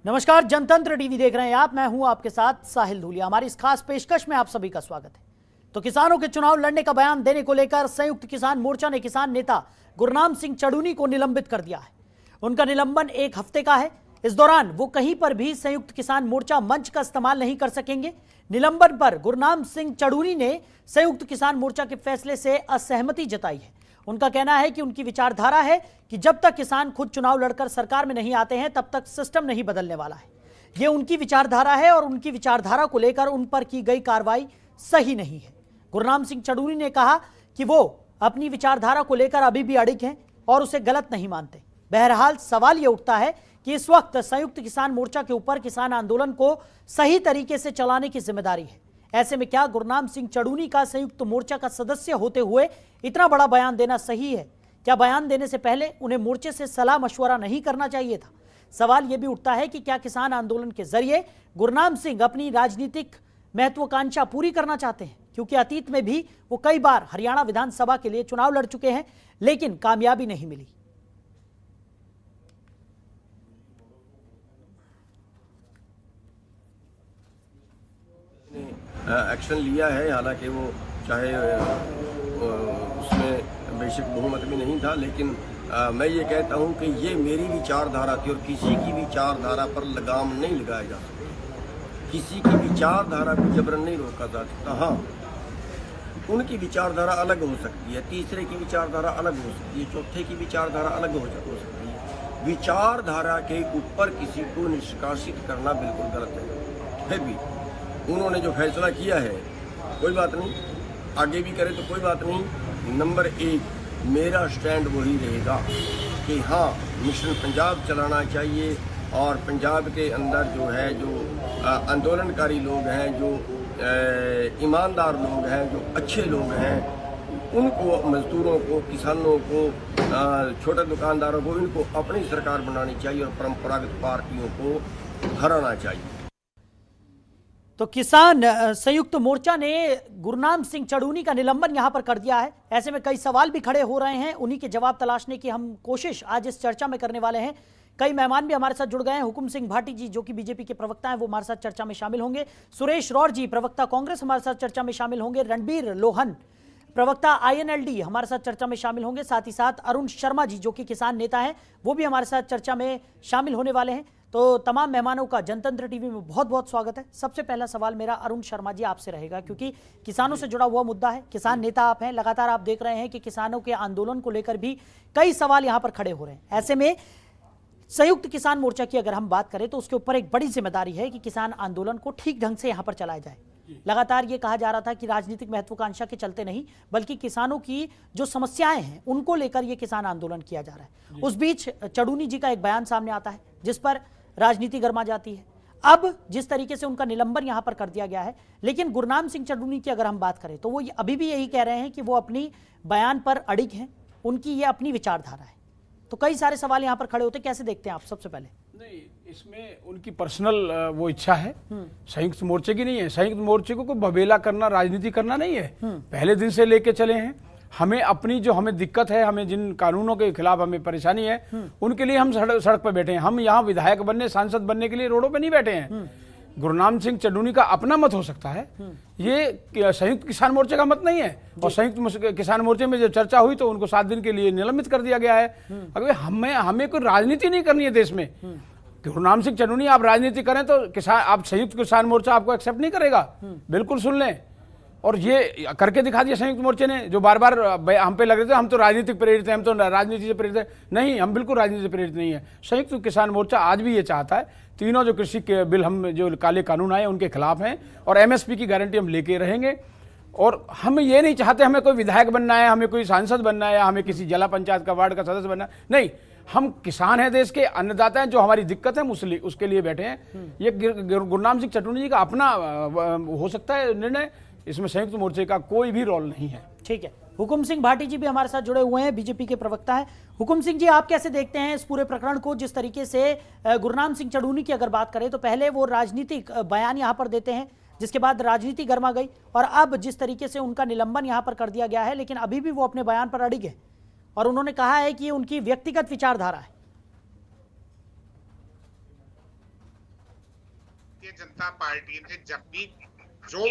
नमस्कार, जनतंत्र टीवी देख रहे हैं आप। मैं हूं आपके साथ साहिल धूलिया। हमारी इस खास पेशकश में आप सभी का स्वागत है। तो किसानों के चुनाव लड़ने का बयान देने को लेकर संयुक्त किसान मोर्चा ने किसान नेता गुरनाम सिंह चड़ूनी को निलंबित कर दिया है। उनका निलंबन 1 हफ्ते का है। इस दौरान वो कहीं पर भी संयुक्त किसान मोर्चा मंच का इस्तेमाल नहीं कर सकेंगे। निलंबन पर गुरनाम सिंह चड़ूनी ने संयुक्त किसान मोर्चा के फैसले से असहमति जताई है। उनका कहना है कि उनकी विचारधारा है कि जब तक किसान खुद चुनाव लड़कर सरकार में नहीं आते हैं तब तक सिस्टम नहीं बदलने वाला है। यह उनकी विचारधारा है और उनकी विचारधारा को लेकर उन पर की गई कार्रवाई सही नहीं है। गुरनाम सिंह चड़ूनी ने कहा कि वो अपनी विचारधारा को लेकर अभी भी अड़िग हैं और उसे गलत नहीं मानते। बहरहाल सवाल यह उठता है कि इस वक्त संयुक्त किसान मोर्चा के ऊपर किसान आंदोलन को सही तरीके से चलाने की जिम्मेदारी है। ऐसे में क्या गुरनाम सिंह चड़ूनी का संयुक्त मोर्चा का सदस्य होते हुए इतना बड़ा बयान देना सही है? क्या बयान देने से पहले उन्हें मोर्चे से सलाह मशवरा नहीं करना चाहिए था? सवाल यह भी उठता है कि क्या किसान आंदोलन के जरिए गुरनाम सिंह अपनी राजनीतिक महत्वाकांक्षा पूरी करना चाहते हैं? क्योंकि अतीत में भी वो कई बार हरियाणा विधानसभा के लिए चुनाव लड़ चुके हैं, लेकिन कामयाबी नहीं मिली। एक्शन लिया है। हालांकि वो चाहे उसमें बेशक बहुमत भी नहीं था, लेकिन मैं ये कहता हूँ कि ये मेरी विचारधारा थी और किसी की विचारधारा पर लगाम नहीं लगाया जा सकता। किसी की विचारधारा को जबरन नहीं रोका जा सकता। हाँ, उनकी विचारधारा अलग हो सकती है, तीसरे की विचारधारा अलग हो सकती है, चौथे की विचारधारा अलग हो सकती है। विचारधारा के ऊपर किसी को निष्कासित करना बिल्कुल गलत है। फिर भी उन्होंने जो फैसला किया है कोई बात नहीं, आगे भी करे तो कोई बात नहीं। नंबर 1 मेरा स्टैंड वही रहेगा कि हाँ, मिशन पंजाब चलाना चाहिए और पंजाब के अंदर जो है जो आंदोलनकारी लोग हैं, जो ईमानदार लोग हैं, जो अच्छे लोग हैं, उनको, मजदूरों को, किसानों को, छोटे दुकानदारों को, इनको अपनी सरकार बनानी चाहिए और परंपरागत पार्टियों को हराना चाहिए। तो किसान संयुक्त मोर्चा ने गुरनाम सिंह चड़ूनी का निलंबन यहां पर कर दिया है। ऐसे में कई सवाल भी खड़े हो रहे हैं, उन्हीं के जवाब तलाशने की हम कोशिश आज इस चर्चा में करने वाले हैं। कई मेहमान भी हमारे साथ जुड़ गए हैं। हुकुम सिंह भाटी जी, जो कि बीजेपी के प्रवक्ता हैं, वो हमारे साथ चर्चा में शामिल होंगे। सुरेश रौर जी, प्रवक्ता कांग्रेस, हमारे साथ चर्चा में शामिल होंगे। रणबीर लोहन, प्रवक्ता INLD, हमारे साथ चर्चा में शामिल होंगे। साथ ही साथ अरुण शर्मा जी, जो कि किसान नेता हैं, वो भी हमारे साथ चर्चा में शामिल होने वाले हैं। तो तमाम मेहमानों का जनतंत्र टीवी में बहुत बहुत स्वागत है। सबसे पहला सवाल मेरा अरुण शर्मा जी आपसे रहेगा, क्योंकि किसानों से जुड़ा हुआ मुद्दा है। किसान नेता आप हैं, लगातार आप देख रहे हैं कि किसानों के आंदोलन को लेकर भी कई सवाल यहां पर खड़े हो रहे हैं। ऐसे में संयुक्त किसान मोर्चा की अगर हम बात करें तो उसके ऊपर एक बड़ी जिम्मेदारी है कि किसान आंदोलन को ठीक ढंग से यहां पर चलाया जाए। लगातार ये कहा जा रहा था कि राजनीतिक महत्वाकांक्षा के चलते नहीं, बल्कि किसानों की जो समस्याएं हैं उनको लेकर ये किसान आंदोलन किया जा रहा है। उस बीच चड़ूनी जी का एक बयान सामने आता है जिस पर राजनीति गर्मा जाती है। अब जिस तरीके से उनका निलंबन यहां पर कर दिया गया है, लेकिन गुरनाम सिंह चड़ूनी की अगर हम बात करें तो वो अभी भी यही कह रहे हैं कि वो अपनी बयान पर अड़िग हैं, उनकी ये अपनी विचारधारा है। तो कई सारे सवाल यहां पर खड़े होते, कैसे देखते हैं आप? सबसे पहले नहीं, इसमें उनकी पर्सनल वो इच्छा है, संयुक्त मोर्चे की नहीं है। संयुक्त मोर्चे को कोई बबेला करना, राजनीति करना नहीं है। पहले दिन से लेके चले हैं। हमें अपनी जो हमें दिक्कत है, हमें जिन कानूनों के खिलाफ हमें परेशानी है, उनके लिए हम सड़क पर बैठे हैं। हम यहाँ विधायक बनने, सांसद बनने के लिए रोडों पर नहीं बैठे हैं। गुरनाम सिंह चड़ूनी का अपना मत हो सकता है, ये संयुक्त किसान मोर्चे का मत नहीं है। और संयुक्त किसान मोर्चे में जब चर्चा हुई तो उनको 7 दिन के लिए निलंबित कर दिया गया है। अगर हमें कोई राजनीति नहीं करनी है देश में। गुरनाम सिंह चड़ूनी आप राजनीति करें तो किसान, आप संयुक्त किसान मोर्चा आपको एक्सेप्ट नहीं करेगा। बिल्कुल सुन लें। और ये करके दिखा दिया संयुक्त मोर्चे ने, जो बार बार हम पे लग रहे थे हम तो राजनीतिक प्रेरित हैं, हम तो राजनीति से प्रेरित हैं। नहीं, हम बिल्कुल राजनीति से प्रेरित नहीं है। संयुक्त किसान मोर्चा आज भी ये चाहता है, तीनों जो कृषि के बिल हम जो काले कानून आए उनके खिलाफ हैं और MSP की गारंटी हम लेके रहेंगे। और हम ये नहीं चाहते हमें कोई विधायक बनना है, हमें कोई सांसद बनना है, या हमें किसी जिला पंचायत का, वार्ड का सदस्य बनना है। नहीं, हम किसान हैं, देश के अन्नदाता हैं। जो हमारी दिक्कत है उसके लिए बैठे हैं। ये गुरनाम सिंह चड़ूनी जी का अपना हो सकता है निर्णय, इसमें संयुक्त मोर्चे का कोई भी रोल नहीं है। ठीक है। हुकुम सिंह भाटी जी भी हमारे साथ जुड़े हुए हैं, बीजेपी के प्रवक्ता हैं। हुकुम सिंह जी, आप कैसे देखते हैं इस पूरे प्रकरण को? जिस तरीके से गुरनाम सिंह चड़ूनी की अगर बात करें तो पहले वो राजनीतिक बयान यहां पर देते हैं, जिसके बाद राजनीति गर्मा गई, और अब जिस तरीके से उनका निलंबन यहां पर कर दिया गया है, लेकिन अभी भी वो अपने बयान पर अड़िग है और उन्होंने कहा है कि ये उनकी व्यक्तिगत विचारधारा है। भारतीय जनता पार्टी ने जब भी जो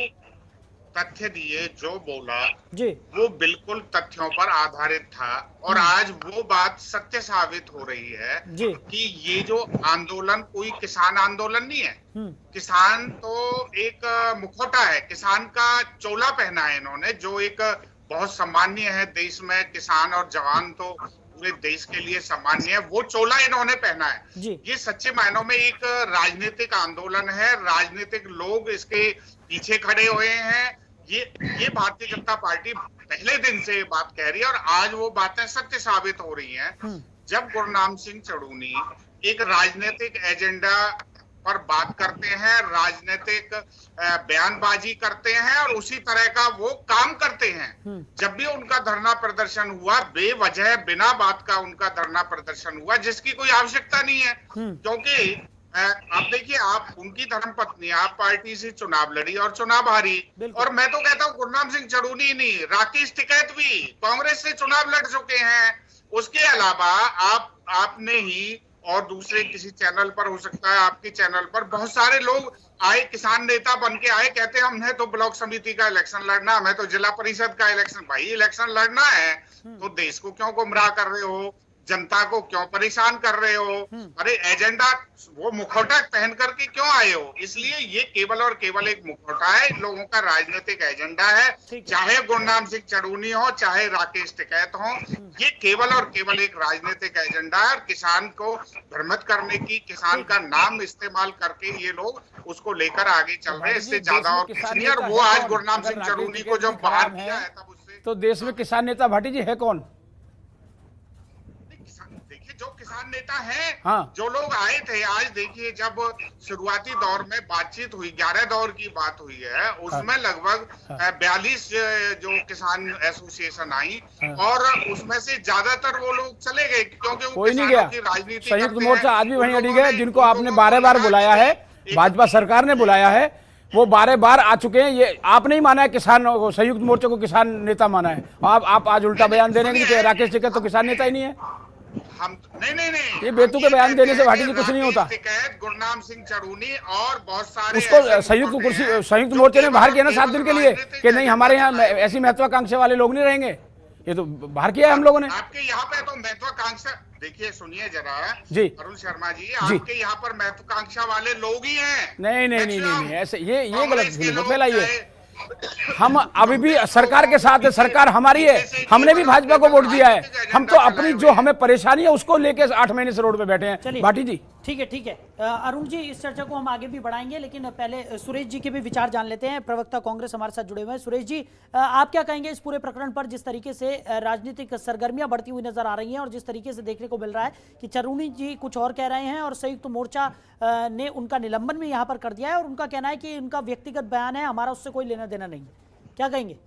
तथ्य दिए, जो बोला, जी वो बिल्कुल तथ्यों पर आधारित था और आज वो बात सत्य साबित हो रही है जी कि ये जो आंदोलन कोई किसान आंदोलन नहीं है। हम्म किसान तो एक मुखौटा है, किसान का चोला पहना है इन्होंने, जो एक बहुत सामान्य है देश में। किसान और जवान तो पूरे देश के लिए सामान्य है, वो चोला इन्होंने पहना है। जी ये सच्चे मायनों में एक राजनीतिक आंदोलन है, राजनीतिक लोग इसके पीछे खड़े हुए हैं। ये भारतीय जनता पार्टी पहले दिन से बात कह रही है और आज वो बातें सत्य साबित हो रही हैं। जब गुरनाम सिंह चढ़ूनी एक राजनीतिक एजेंडा पर बात करते हैं, राजनीतिक बयानबाजी करते हैं और उसी तरह का वो काम करते हैं। जब भी उनका धरना प्रदर्शन हुआ, बेवजह बिना बात का उनका धरना प्रदर्शन हुआ, जिसकी कोई आवश्यकता नहीं है। क्योंकि आप देखिए, आप उनकी धर्मपत्नी, आप पार्टी से चुनाव लड़ी और चुनाव हारी। और मैं तो कहता हूँ गुरनाम सिंह चढ़ूनी नहीं, राकेश टिकैत भी कांग्रेस से चुनाव लड़ चुके हैं। उसके अलावा आपने ही और दूसरे किसी चैनल पर, हो सकता है आपके चैनल पर, बहुत सारे लोग आए, किसान नेता बन के आए, कहते हैं हमने तो ब्लॉक समिति का इलेक्शन लड़ना, हमें तो जिला परिषद का इलेक्शन। भाई इलेक्शन लड़ना है तो देश को क्यों गुमराह कर रहे हो, जनता को क्यों परेशान कर रहे हो? अरे एजेंडा वो मुखौटा पहन करके क्यों आए हो? इसलिए ये केवल और केवल एक मुखौटा है, इन लोगों का राजनीतिक एजेंडा है। चाहे गुरनाम सिंह चढ़ूनी हो, चाहे राकेश टिकैत हो, ये केवल और केवल एक राजनीतिक एजेंडा है। और किसान को भ्रमित करने की, किसान का नाम इस्तेमाल करके ये लोग उसको लेकर आगे चल रहे हैं। इससे ज्यादा और कुछ नहीं। और वो आज गुरनाम सिंह चढ़ूनी को जब बाहर किया है तब उससे, तो देश में किसान नेता भाटी जी है कौन? जो किसान नेता हैं, हाँ। जो लोग आए थे, आज देखिए जब शुरुआती दौर में बातचीत हुई, 11 दौर की बात हुई है, उसमें लगभग 42 जो किसान एसोसिएशन आई और उसमें से ज्यादातर वो लोग चले गए क्योंकि कोई नहीं गया। संयुक्त मोर्चा आज भी वहीं अड़ी गए, जिनको आपने 12 बार बुलाया है, भाजपा सरकार ने बुलाया है, वो 12 बार आ चुके हैं। ये आपने ही माना है किसान को, संयुक्त मोर्चे को किसान नेता माना है। आप आज उल्टा बयान दे रहे हैं कि राकेश टिकैत तो किसान नेता ही नहीं है। हम नहीं, ये बेतु के बयान देने से भाटी जी कुछ नहीं होता। गुरनाम सिंह चढ़ूनी और बहुत सारे उसको संयुक्त मोर्चे ने बाहर किया ना 7 दिन के लिए कि नहीं हमारे यहाँ ऐसी महत्वाकांक्षा वाले लोग नहीं रहेंगे। ये तो बाहर किया है हम लोगों ने। आपके यहाँ पे तो महत्वाकांक्षा, देखिए सुनिए जरा जी अरुण शर्मा जी, आपके यहाँ पर महत्वाकांक्षा वाले लोग ही हैं। नहीं ऐसे ये गलत मत फैलाइए। हम अभी भी सरकार के साथ है, सरकार हमारी है, हमने भी भाजपा को वोट दिया है। हम तो अपनी जो हमें परेशानी है उसको लेके 8 महीने से रोड पे बैठे हैं। भाटी जी ठीक है अरुण जी, इस चर्चा को हम आगे भी बढ़ाएंगे, लेकिन पहले सुरेश जी के भी विचार जान लेते हैं। प्रवक्ता कांग्रेस हमारे साथ जुड़े हुए हैं। सुरेश जी, आप क्या कहेंगे इस पूरे प्रकरण पर, जिस तरीके से राजनीतिक सरगर्मियां बढ़ती हुई नजर आ रही हैं और जिस तरीके से देखने को मिल रहा है कि चढ़ूनी जी कुछ और कह रहे हैं और संयुक्त मोर्चा ने उनका निलंबन भी यहाँ पर कर दिया है और उनका कहना है कि उनका व्यक्तिगत बयान है, हमारा उससे कोई लेना देना नहीं है, क्या कहेंगे?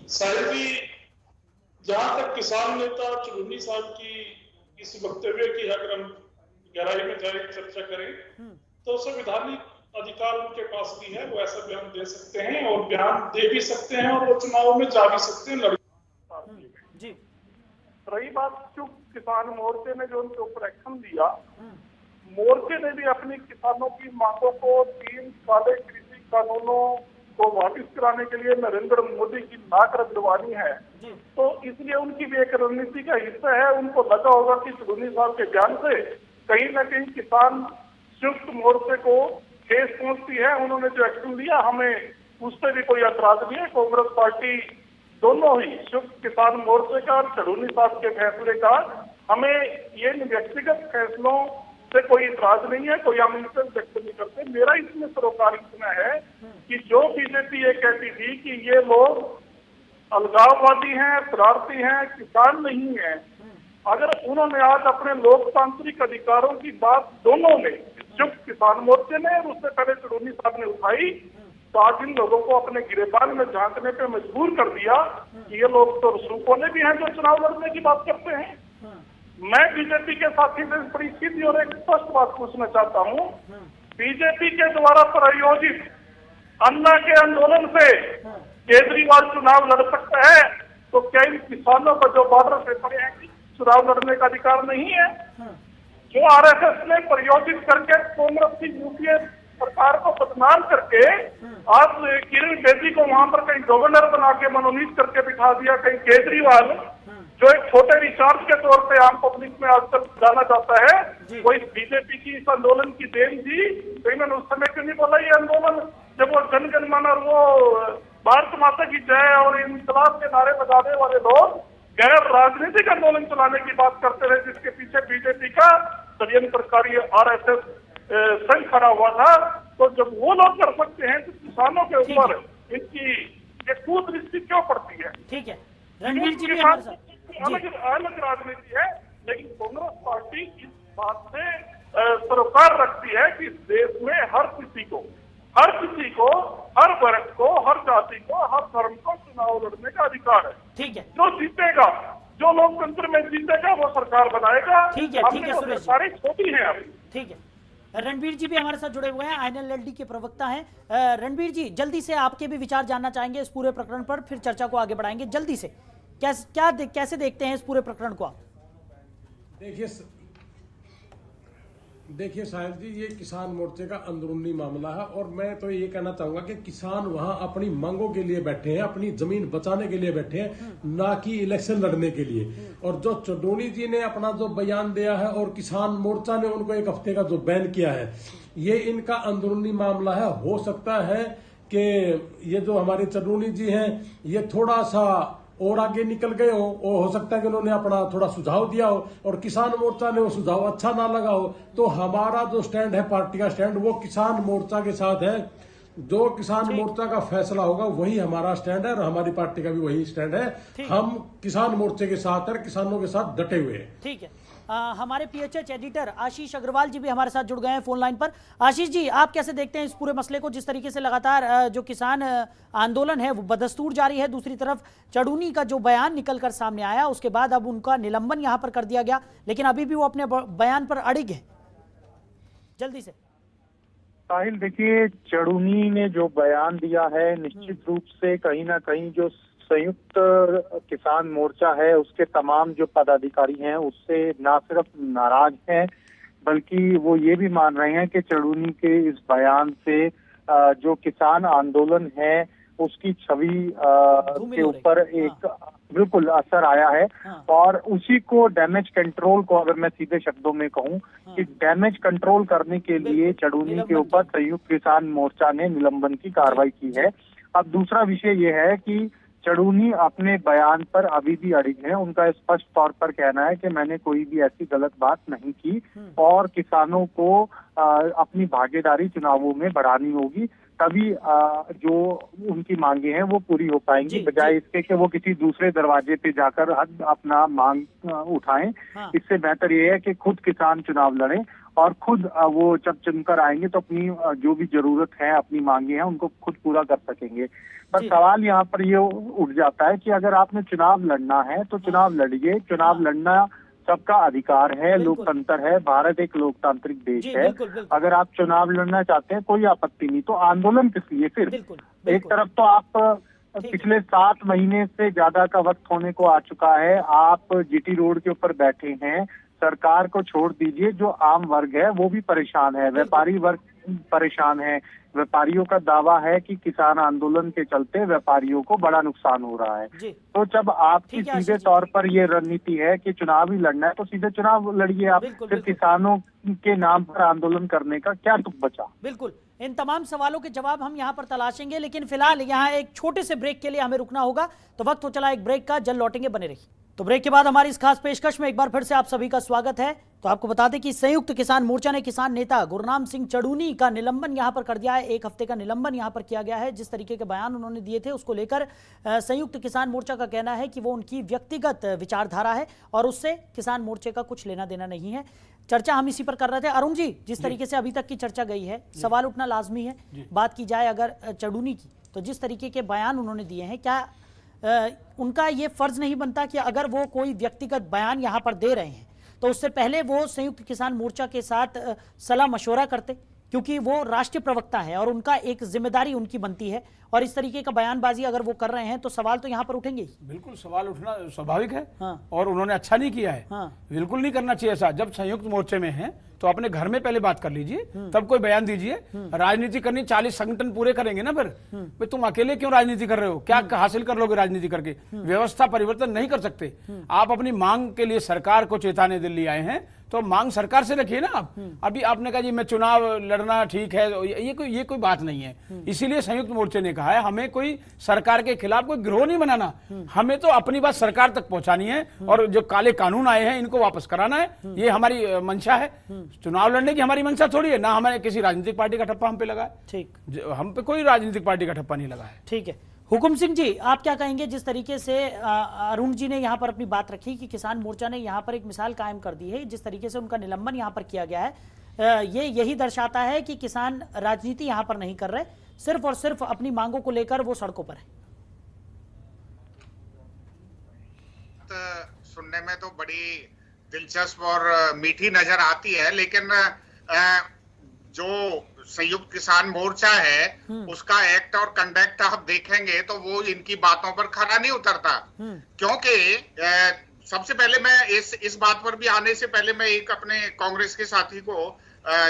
साहिब जी, जहां तक किसान नेता चढ़ूनी साहब की इस वक्तव्य की अगर हम गहराई में जाए चर्चा करें तो संवैधानिक अधिकार उनके पास भी है, वो ऐसा बयान दे सकते हैं और बयान दे भी सकते हैं और वो चुनाव में जा भी सकते हैं। जी रही बात जो किसान मोर्चे ने जो उनके ऊपर एक्शन लिया, मोर्चे ने भी अपनी किसानों की मांगों को 3 काले कृषि कानूनों को वापिस कराने के लिए नरेंद्र मोदी की नाक रगड़वानी है, तो इसलिए उनकी भी एक रणनीति का हिस्सा है। उनको लगा होगा कि चढ़ूनी साहब के बयान से कहीं न कहीं किसान संयुक्त मोर्चे को ठेस पहुंचती है। उन्होंने जो एक्शन लिया, हमें उस पर भी कोई ऐतराज नहीं है। कांग्रेस पार्टी दोनों ही संयुक्त किसान मोर्चे का और चढ़ूनी साहब के फैसले का, हमें ये व्यक्तिगत फैसलों से कोई इतराज नहीं है, कोई हम इनसे व्यक्त नहीं करते। मेरा इसमें सरोकार इतना है कि जो बीजेपी ये कहती थी कि ये लोग अलगाववादी हैं, शरारती हैं, किसान नहीं है, अगर उन्होंने आज अपने लोकतांत्रिक अधिकारों की बात दोनों ने, संयुक्त किसान मोर्चे ने और उससे पहले चढ़ूनी साहब ने उठाई, तो आज इन लोगों को अपने गिरेबान में झांकने पे मजबूर कर दिया कि ये लोग तो रसूखों भी हैं जो चुनाव लड़ने की बात करते हैं। मैं बीजेपी के साथी से बड़ी सीधी और एक स्पष्ट बात पूछना चाहता हूँ, बीजेपी के द्वारा प्रायोजित अन्ना के आंदोलन से केजरीवाल चुनाव लड़ सकता है, तो क्या इन किसानों को जो बॉर्डर से पड़े हैं चुनाव लड़ने का अधिकार नहीं है? जो आरएसएस ने प्रायोजित करके कांग्रेस की यूपीए सरकार को बदनाम करके आज किरण बेदी को वहां पर कहीं गवर्नर बना के मनोनीत करके बिठा दिया, कहीं केजरीवाल जो एक छोटे रिचार्ज के तौर पे आम पब्लिक में आजकल जाना जाता है, वो इस बीजेपी की इस आंदोलन की देन थी। तो इन्होंने उस समय क्यों नहीं बोला ये आंदोलन, जब वो जन गण मन और वो भारत माता की जय और इंकलाब के नारे लगाने वाले लोग गैर राजनीतिक आंदोलन चलाने की बात करते रहे, जिसके पीछे बीजेपी का षड्यंत्रकारी आरएसएस संघ खड़ा हुआ था। तो जब वो लोग कर सकते हैं तो किसानों के ऊपर इनकी ये कुदृष्टि क्यों पड़ती है? ठीक है, रणवीर जी भी हमारे साथ। अलग राजनीति है, लेकिन कांग्रेस पार्टी इस बात से सरोकार रखती है कि देश में हर किसी को, हर वर्ग को, हर जाति को, हर धर्म को चुनाव लड़ने का अधिकार है। ठीक है, जो जीतेगा, जो लोकतंत्र में जीतेगा वो सरकार बनाएगा। ठीक है, सुरेश जी। सारी छोटी है अभी। ठीक है, रणवीर जी भी हमारे साथ जुड़े हुए हैं, आईएनएलडी के प्रवक्ता हैं। रणवीर जी, जल्दी से आपके भी विचार जानना चाहेंगे इस पूरे प्रकरण पर, फिर चर्चा को आगे बढ़ाएंगे। जल्दी से कैसे देखते हैं इस पूरे प्रकरण को आप? देखिए साहिल जी, ये किसान मोर्चे का अंदरूनी मामला है और मैं तो ये कहना चाहूंगा कि किसान वहां अपनी मांगों के लिए बैठे हैं, अपनी जमीन बचाने के लिए बैठे हैं, ना कि इलेक्शन लड़ने के लिए। और जो चडोनी जी ने अपना जो बयान दिया है और किसान मोर्चा ने उनको एक हफ्ते का जो बैन किया है, ये इनका अंदरूनी मामला है। हो सकता है कि ये जो हमारे चडोनी जी हैं ये थोड़ा सा और आगे निकल गए हो सकता है कि उन्होंने अपना थोड़ा सुझाव दिया हो और किसान मोर्चा ने वो सुझाव अच्छा ना लगा हो। तो हमारा जो स्टैंड है, पार्टी का स्टैंड, वो किसान मोर्चा के साथ है। जो किसान मोर्चा का फैसला होगा वही हमारा स्टैंड है और हमारी पार्टी का भी वही स्टैंड है। हम किसान मोर्चे के साथ है, किसानों के साथ डटे हुए हैं। ठीक है, हमारे पीएचएच एडिटर आशीष अग्रवाल जी भी हमारे साथ जुड़ गए हैं फोन लाइन पर। आशीष जी, आप कैसे देखते हैं इस पूरे मसले को, जिस तरीके से लगातार जो किसान आंदोलन है वो बदस्तूर जारी है, दूसरी तरफ चडूनी का जो बयान निकल कर सामने आया उसके बाद अब उनका निलंबन यहां पर कर दिया गया, लेकिन अभी भी वो अपने बयान पर अड़िग है। जल्दी से साहिल, देखिए, चडूनी ने जो बयान दिया है निश्चित रूप से कहीं ना कहीं जो संयुक्त किसान मोर्चा है उसके तमाम जो पदाधिकारी हैं उससे ना सिर्फ नाराज हैं, बल्कि वो ये भी मान रहे हैं कि चडूनी के इस बयान से जो किसान आंदोलन है उसकी छवि के ऊपर एक बिल्कुल असर आया है। और उसी को डैमेज कंट्रोल को, अगर मैं सीधे शब्दों में कहूं, कि डैमेज कंट्रोल करने के लिए चडूनी के ऊपर संयुक्त किसान मोर्चा ने निलंबन की कार्रवाई की है। अब दूसरा विषय ये है कि चडूनी अपने बयान पर अभी भी अड़िग हैं। उनका स्पष्ट तौर पर कहना है कि मैंने कोई भी ऐसी गलत बात नहीं की और किसानों को अपनी भागीदारी चुनावों में बढ़ानी होगी, तभी जो उनकी मांगे हैं वो पूरी हो पाएंगी, बजाय इसके कि वो किसी दूसरे दरवाजे पे जाकर अपना मांग उठाएं। इससे बेहतर ये है कि खुद किसान चुनाव लड़ें और खुद वो जब चुनकर आएंगे तो अपनी जो भी जरूरत है, अपनी मांगे हैं, उनको खुद पूरा कर सकेंगे। पर सवाल यहाँ पर ये उठ जाता है कि अगर आपने चुनाव लड़ना है तो चुनाव लड़िए। चुनाव लड़ना सबका अधिकार है, लोकतंत्र है, भारत एक लोकतांत्रिक देश है। अगर आप चुनाव लड़ना चाहते हैं कोई आपत्ति नहीं, तो आंदोलन किस लिए फिर? एक तरफ तो आप पिछले 7 महीने से ज्यादा का वक्त होने को आ चुका है, आप जीटी रोड के ऊपर बैठे हैं। सरकार को छोड़ दीजिए, जो आम वर्ग है वो भी परेशान है, व्यापारी वर्ग परेशान है। व्यापारियों का दावा है कि किसान आंदोलन के चलते व्यापारियों को बड़ा नुकसान हो रहा है। तो जब आपकी सीधे तौर पर ये रणनीति है कि चुनाव ही लड़ना है तो सीधे चुनाव लड़िए आप। फिर किसानों के नाम पर आंदोलन करने का क्या तुक बचा? बिल्कुल, इन तमाम सवालों के जवाब हम यहाँ पर तलाशेंगे, लेकिन फिलहाल यहाँ एक छोटे से ब्रेक के लिए हमें रुकना होगा, तो वक्त हो चला एक ब्रेक का, जल्द लौटेंगे, बने रहिए। तो ब्रेक के बाद हमारी इस खास पेशकश में एक बार फिर से आप सभी का स्वागत है। तो आपको बता दें कि संयुक्त किसान मोर्चा ने किसान नेता गुरनाम सिंह चडूनी का निलंबन यहां पर कर दिया है। 1 हफ्ते का निलंबन यहां पर किया गया है। जिस तरीके के बयान उन्होंने दिए थे उसको लेकर संयुक्त किसान मोर्चा का कहना है कि वो उनकी व्यक्तिगत विचारधारा है और उससे किसान मोर्चे का कुछ लेना देना नहीं है। चर्चा हम इसी पर कर रहे थे। अरुण जी, जिस तरीके से अभी तक की चर्चा गई है, सवाल उठना लाजमी है। बात की जाए अगर चडूनी की, तो जिस तरीके के बयान उन्होंने दिए हैं, क्या उनका ये फर्ज नहीं बनता कि अगर वो कोई व्यक्तिगत बयान यहाँ पर दे रहे हैं तो उससे पहले वो संयुक्त किसान मोर्चा के साथ सलाह मशवरा करते, क्योंकि वो राष्ट्रीय प्रवक्ता है और उनका एक जिम्मेदारी उनकी बनती है। और इस तरीके का बयानबाजी अगर वो कर रहे हैं तो सवाल तो यहाँ पर उठेंगे ही। बिल्कुल, सवाल उठना स्वाभाविक है। और उन्होंने अच्छा नहीं किया है। बिल्कुल नहीं करना चाहिए ऐसा। जब संयुक्त मोर्चे में है तो अपने घर में पहले बात कर लीजिए, तब कोई बयान दीजिए। राजनीति करनी 40 संगठन पूरे करेंगे ना, फिर भाई तुम अकेले क्यों राजनीति कर रहे हो? क्या हासिल कर लोगे राजनीति करके? व्यवस्था परिवर्तन नहीं कर सकते आप। अपनी मांग के लिए सरकार को चेताने दिल्ली आए हैं, तो मांग सरकार से रखिए ना आप। अभी आपने कहा जी मैं चुनाव लड़ना ठीक है, ये कोई बात नहीं है। इसीलिए संयुक्त मोर्चे ने कहा है हमें कोई सरकार के खिलाफ कोई गिरोह नहीं बनाना, हमें तो अपनी बात सरकार तक पहुंचानी है, और जो काले कानून आए हैं इनको वापस कराना है, ये हमारी मंशा है। चुनाव लड़ने की हमारी मंशा थोड़ी है, ना हमारे किसी राजनीतिक पार्टी का ठप्पा हम पे लगा है। ठीक, हम पे कोई राजनीतिक पार्टी का ठप्पा नहीं लगा है। ठीक है। हुकुम सिंह जी, आप क्या कहेंगे? जिस तरीके से अरुण जी ने यहाँ पर अपनी बात रखी कि किसान मोर्चा ने यहाँ पर एक मिसाल कायम कर दी है, जिस तरीके से उनका निलंबन यहाँ पर किया गया है, ये यही दर्शाता है कि किसान राजनीति यहाँ पर नहीं कर रहे, सिर्फ और सिर्फ अपनी मांगों को लेकर वो सड़कों पर है। सुनने में तो बड़ी दिलचस्प और मीठी नजर आती है, लेकिन जो संयुक्त किसान मोर्चा है उसका एक्ट और कंडक्ट आप देखेंगे तो वो इनकी बातों पर खरा नहीं उतरता। क्योंकि सबसे पहले मैं इस बात पर भी आने से पहले मैं एक अपने कांग्रेस के साथी को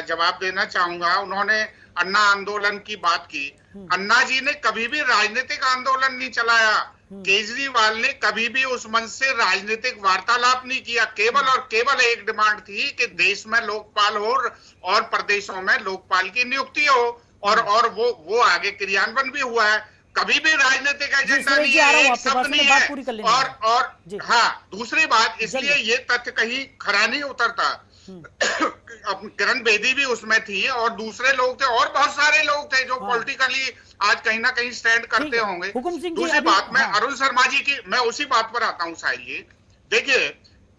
जवाब देना चाहूंगा। उन्होंने अन्ना आंदोलन की बात की। अन्ना जी ने कभी भी राजनीतिक आंदोलन नहीं चलाया। केजरीवाल ने कभी भी उस मंच से राजनीतिक वार्तालाप नहीं किया। केवल और केवल एक डिमांड थी कि देश में लोकपाल हो और प्रदेशों में लोकपाल की नियुक्ति हो, और वो आगे क्रियान्वयन भी हुआ है। कभी भी राजनीतिक एजेंडा नहीं है, एक शब्द नहीं है। और हाँ, दूसरी बात, इसलिए ये तथ्य कहीं खरा नहीं उतरता। किरण बेदी भी उसमें थी और दूसरे लोग थे, और बहुत सारे लोग थे जो पॉलिटिकली आज कहीं ना कहीं स्टैंड करते होंगे। दूसरी बात, मैं अरुण शर्मा जी की, मैं उसी बात पर आता हूँ साहिल जी। देखिए,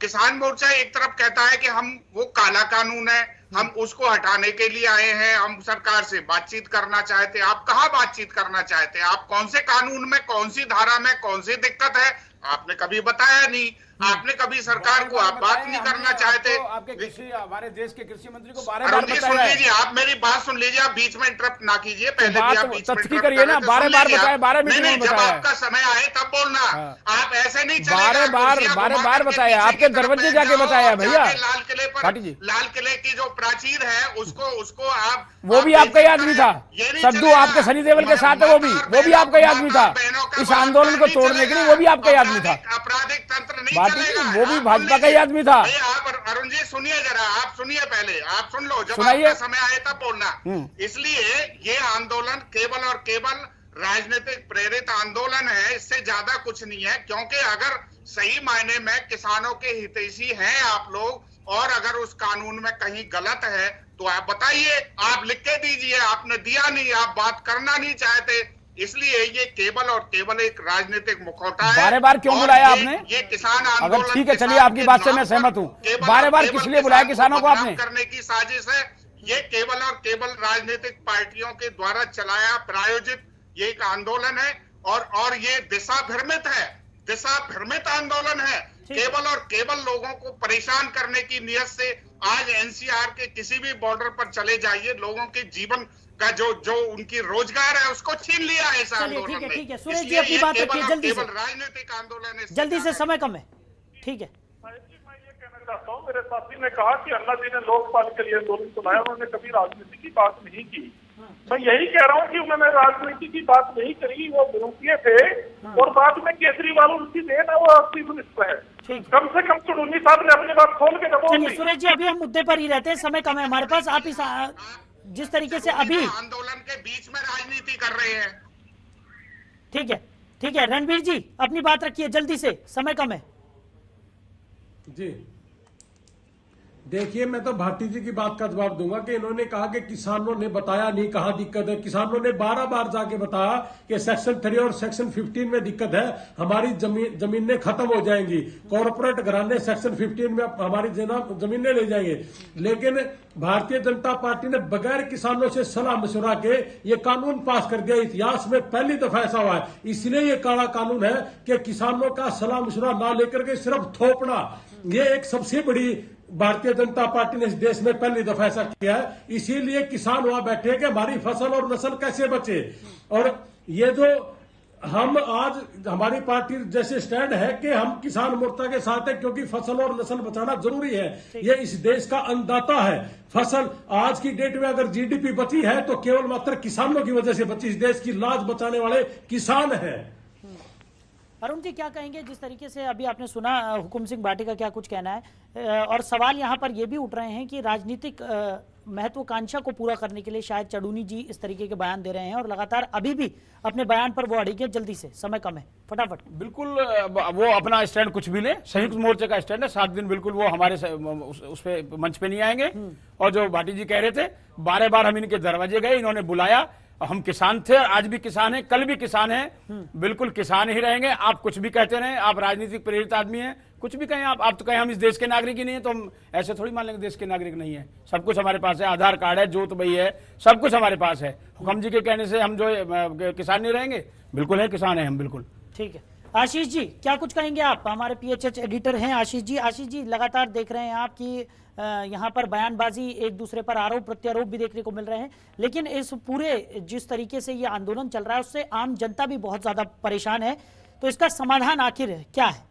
किसान मोर्चा एक तरफ कहता है कि हम वो काला कानून है, हम उसको हटाने के लिए आए हैं, हम सरकार से बातचीत करना चाहते हैं। आप कहाँ बातचीत करना चाहते हैं? आप कौन से कानून में, कौन सी धारा में, कौन सी दिक्कत है, आपने कभी बताया नहीं। आपने कभी सरकार को आप बात नहीं करना चाहते। आपके कृषि, हमारे देश के कृषि मंत्री को 12 बार सुन लीजिए, आप मेरी बात सुन लीजिए, आप बीच में इंटरप्ट ना कीजिए। पहले भी आप बीच में करिए ना, 12 बार बताया, 12 मिनट में जब आपका समय आए तब बोलना। आप ऐसे नहीं चलेगा। 12 बार बताया, आपके दरवाजे जाके बताया भैया। लाल किले पर, लाल किले की जो प्राचीर है उसको आप, वो भी आपका ही आदमी था। सद्दू आपके सनी देओल के साथ है, वो भी आपका ही आदमी था। इस आंदोलन को तोड़ने के लिए वो भी आपका ही आदमी था। आपराधिक तंत्र नहीं चलेगा। वो भी भाजपा का ही आदमी था। आप अरुण जी सुनिए जरा, आप सुनिए, पहले आप सुन लो, जब आपका समय आए तब बोलना। इसलिए ये आंदोलन केवल और केवल राजनीतिक प्रेरित आंदोलन है, इससे ज्यादा कुछ नहीं है। क्योंकि अगर सही मायने में किसानों के हितैषी हैं आप लोग, और अगर उस कानून में कहीं गलत है तो आप बताइए, आप लिख के दीजिए। आपने दिया नहीं, आप बात करना नहीं चाहते, इसलिए ये केवल और केवल एक राजनीतिक मुखौटा है। 12 बार क्यों बुलाया आपने? ये किसान आंदोलन, अगर ठीक है, चलिए आपकी बात से मैं सहमत हूँ। 12 बार किस लिए बुलाया किसानों को आपने? करने की साजिश है। ये केवल और केवल राजनीतिक पार्टियों के द्वारा चलाया, प्रायोजित ये एक आंदोलन है, और ये दिशा भ्रमित है, दिशा भ्रमित आंदोलन है। केवल और केवल लोगों को परेशान करने की नियत से आज एनसीआर के किसी भी बॉर्डर पर चले जाइए, लोगों के जीवन का जो उनकी रोजगार है उसको छीन लिया है इस आंदोलन ने। ठीक है, सुरेश जी अपनी बात रखिए जल्दी से, राजनीतिक आंदोलन है, जल्दी से, समय कम है। ठीक है, मैं ये कहना चाहता हूँ, मेरे साथी ने कहा कि अन्ना जी ने लोकपाल के लिए आंदोलन चलाया, उन्होंने कभी राजनीति की बात नहीं की। मैं यही कह रहा हूँ कि उन्होंने राजनीति की बात नहीं करी, वो विरोधी थे, और बाद में केजरीवाल उनकी देन है, वो चीफ मिनिस्टर है। कम से कम चुड़ूनी साहब ने अपनी बात खोल के बोल दी। सुरेश जी, अभी हम मुद्दे पर ही रहते हैं, समय कम है हमारे पास। आप इस जिस तरीके से अभी आंदोलन के बीच में राजनीति कर रहे हैं। ठीक है, ठीक है, रणवीर जी अपनी बात रखिए जल्दी से, समय कम है। जी देखिए, मैं तो भाटी जी की बात का जवाब दूंगा कि इन्होंने कहा कि किसानों ने बताया नहीं कहां दिक्कत है। किसानों ने 12 बार जाके बताया कि सेक्शन 3 और सेक्शन 15 में दिक्कत है, हमारी जमीनें खत्म हो जाएंगी, कॉर्पोरेट घराने सेक्शन 15 में हमारी जमीनें ले जाएंगे। लेकिन भारतीय जनता पार्टी ने बगैर किसानों से सलाह मशुरा के ये कानून पास कर दिया। इतिहास में पहली दफा ऐसा हुआ है। इसलिए ये काला कानून है कि किसानों का सलाह मशुरा ना लेकर के सिर्फ थोपना, ये एक सबसे बड़ी भारतीय जनता पार्टी ने इस देश में पहली दफा ऐसा किया है। इसीलिए किसान वहां बैठे कि हमारी फसल और नस्ल कैसे बचे। और ये जो हम आज हमारी पार्टी जैसे स्टैंड है कि हम किसान मोर्चा के साथ है, क्योंकि फसल और नस्ल बचाना जरूरी है। ये इस देश का अन्नदाता है। फसल आज की डेट में अगर जीडीपी बची है तो केवल मात्र किसानों की वजह से बची। इस देश की लाज बचाने वाले किसान हैं। अरुण जी क्या कहेंगे, जिस तरीके से अभी आपने सुना हुकुम सिंह भाटी का क्या कुछ कहना है, और सवाल यहाँ पर ये भी उठ रहे हैं कि राजनीतिक महत्वाकांक्षा को पूरा करने के लिए शायद चड़ूनी जी इस तरीके के बयान दे रहे हैं और लगातार अभी भी अपने बयान पर वो अड़िगे। जल्दी से, समय कम है, फटाफट। बिल्कुल वो अपना स्टैंड कुछ भी ले, संयुक्त मोर्चे का स्टैंड है, 7 दिन बिल्कुल वो हमारे उस पे मंच पे नहीं आएंगे। और जो भाटी जी कह रहे थे, 12 बार हम इनके दरवाजे गए, इन्होंने बुलाया, हम किसान थे, आज भी किसान हैं, कल भी किसान हैं, बिल्कुल किसान ही रहेंगे। आप कुछ भी कहते रहें, आप राजनीतिक प्रेरित आदमी हैं, कुछ भी कहें आप तो कहें हम इस देश के नागरिक ही नहीं है, तो हम ऐसे थोड़ी मान लेंगे देश के नागरिक नहीं है। सब कुछ हमारे पास है, आधार कार्ड है, जोत बही है, सब कुछ हमारे पास है। हुकम जी के कहने से हम जो किसान नहीं रहेंगे, बिल्कुल है, किसान है हम, बिल्कुल। ठीक है, आशीष जी क्या कुछ कहेंगे आप? हमारे पीएचएच एडिटर हैं आशीष जी लगातार देख रहे हैं आप कि यहाँ पर बयानबाजी, एक दूसरे पर आरोप प्रत्यारोप भी देखने को मिल रहे हैं, लेकिन इस पूरे जिस तरीके से ये आंदोलन चल रहा है उससे आम जनता भी बहुत ज्यादा परेशान है, तो इसका समाधान आखिर क्या है?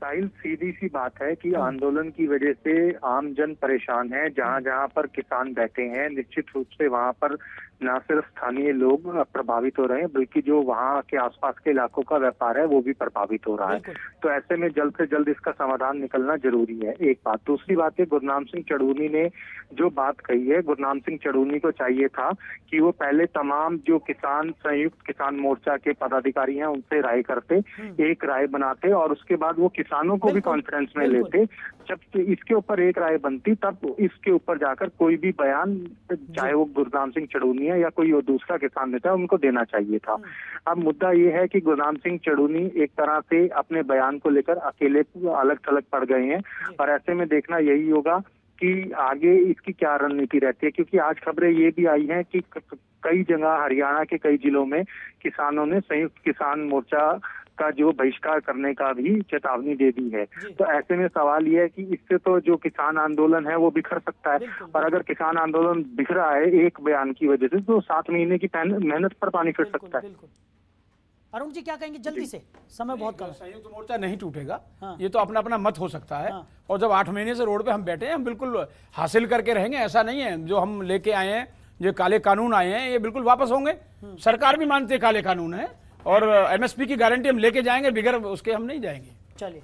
साहिल, सीधी सी बात है कि आंदोलन की वजह से आम जन परेशान है। जहां जहां पर किसान बैठे हैं, निश्चित रूप से वहां पर न सिर्फ स्थानीय लोग प्रभावित हो रहे हैं, बल्कि जो वहां के आसपास के इलाकों का व्यापार है वो भी प्रभावित हो रहा है। तो ऐसे में जल्द से जल्द इसका समाधान निकलना जरूरी है, एक बात। दूसरी बात है, गुरनाम सिंह चड़ूनी ने जो बात कही है, गुरनाम सिंह चड़ूनी को चाहिए था कि वो पहले तमाम जो किसान संयुक्त किसान मोर्चा के पदाधिकारी हैं उनसे राय करते, एक राय बनाते और उसके बाद वो किसानों को भी कॉन्फ्रेंस में लेते। जब इसके ऊपर एक राय बनती तब इसके ऊपर जाकर कोई भी बयान, चाहे वो गुरनाम सिंह चड़ूनी या कोई दूसरा किसान नेता, उनको देना चाहिए था। अब मुद्दा ये है कि गुरनाम सिंह चड़ूनी एक तरह से अपने बयान को लेकर अकेले अलग थलग पड़ गए हैं और ऐसे में देखना यही होगा कि आगे इसकी क्या रणनीति रहती है, क्योंकि आज खबरें ये भी आई हैं कि कई जगह हरियाणा के कई जिलों में किसानों ने संयुक्त किसान मोर्चा का जो बहिष्कार करने का भी चेतावनी दे दी है। तो ऐसे में सवाल ये है कि इससे तो जो किसान आंदोलन है वो बिखर सकता है, और अगर किसान आंदोलन बिखरा है एक बयान की वजह से, तो 7 महीने की मेहनत पर पानी फिर सकता है। अरुण जी क्या कहेंगे, जल्दी से, समय बहुत कम है। संयुक्त मोर्चा नहीं टूटेगा, ये तो अपना अपना मत हो सकता है। और जब 8 महीने से रोड पे हम बैठे हैं, हम बिल्कुल हासिल करके रहेंगे, ऐसा नहीं है। जो हम लेके आए हैं, जो काले कानून आए हैं, ये बिल्कुल वापस होंगे। सरकार भी मानती है काले कानून है, और एमएसपी की गारंटी हम लेके जाएंगे, बिगर उसके हम नहीं जाएंगे।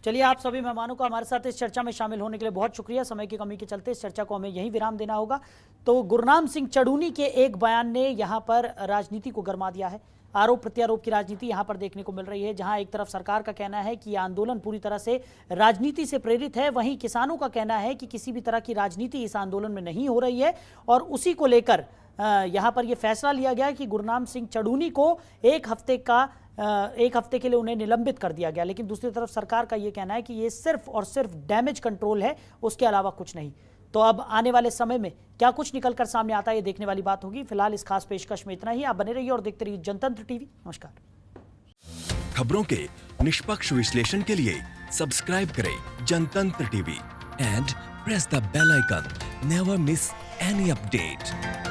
चलिए आप सभी मेहमानों का हमारे साथ इस चर्चा में शामिल होने के लिए बहुत शुक्रिया। समय की कमी के चलते इस चर्चा को हमें यहीं विराम देना होगा। तो गुरनाम सिंह चड़ूनी के एक बयान ने यहाँ पर राजनीति को गरमा दिया है। आरोप प्रत्यारोप की राजनीति यहाँ पर देखने को मिल रही है, जहाँ एक तरफ सरकार का कहना है कि यह आंदोलन पूरी तरह से राजनीति से प्रेरित है, वहीं किसानों का कहना है कि किसी भी तरह की राजनीति इस आंदोलन में नहीं हो रही है, और उसी को लेकर यहाँ पर यह फैसला लिया गया कि गुरनाम सिंह चड़ूनी को एक हफ्ते के लिए उन्हें निलंबित कर दिया गया। लेकिन दूसरी तरफ सरकार का यह कहना है कि ये सिर्फ और सिर्फ डैमेज कंट्रोल है, उसके अलावा कुछ नहीं। तो अब आने वाले समय में क्या कुछ निकलकर सामने आता है, ये देखने वाली बात होगी। फिलहाल इस खास पेशकश में इतना ही। आप बने रहिए और देखते रहिए जनतंत्र टीवी। नमस्कार। खबरों के निष्पक्ष विश्लेषण के लिए सब्सक्राइब करें Jantantra TV and press the bell icon. Never miss any update.